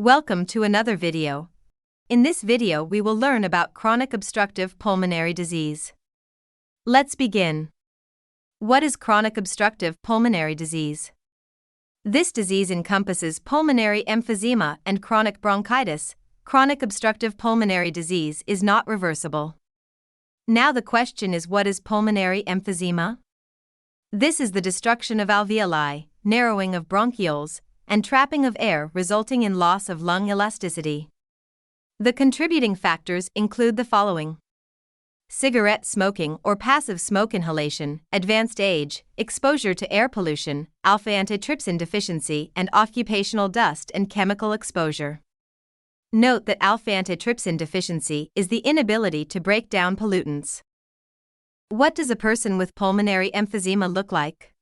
Welcome to another video. In this video we will learn about chronic obstructive pulmonary disease. Let's begin. What is chronic obstructive pulmonary disease? This disease encompasses pulmonary emphysema and chronic bronchitis. Chronic obstructive pulmonary disease is not reversible. Now the question is, what is pulmonary emphysema? This is the destruction of alveoli, narrowing of bronchioles, and trapping of air resulting in loss of lung elasticity. The contributing factors include the following: cigarette smoking or passive smoke inhalation, advanced age, exposure to air pollution, alpha-antitrypsin deficiency, and occupational dust and chemical exposure. Note that alpha-antitrypsin deficiency is the inability to break down pollutants. What does a person with pulmonary emphysema look like?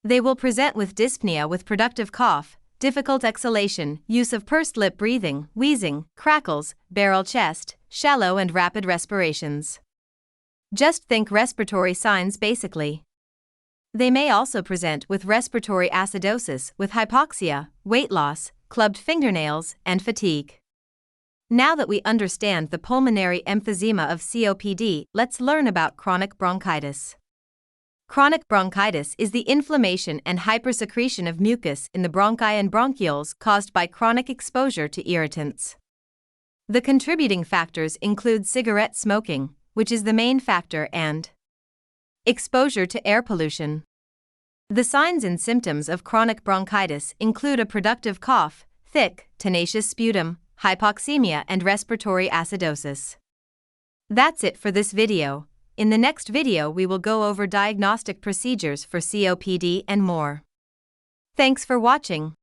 They will present with dyspnea with productive cough, difficult exhalation, use of pursed lip breathing, wheezing, crackles, barrel chest, shallow and rapid respirations. Just think respiratory signs basically. They may also present with respiratory acidosis with hypoxia, weight loss, clubbed fingernails, and fatigue. Now that we understand the pulmonary emphysema of COPD, let's learn about chronic bronchitis. Chronic bronchitis is the inflammation and hypersecretion of mucus in the bronchi and bronchioles caused by chronic exposure to irritants. The contributing factors include cigarette smoking, which is the main factor, and exposure to air pollution. The signs and symptoms of chronic bronchitis include a productive cough, thick, tenacious sputum, hypoxemia, and respiratory acidosis. That's it for this video. In the next video we will go over diagnostic procedures for COPD and more. Thanks for watching.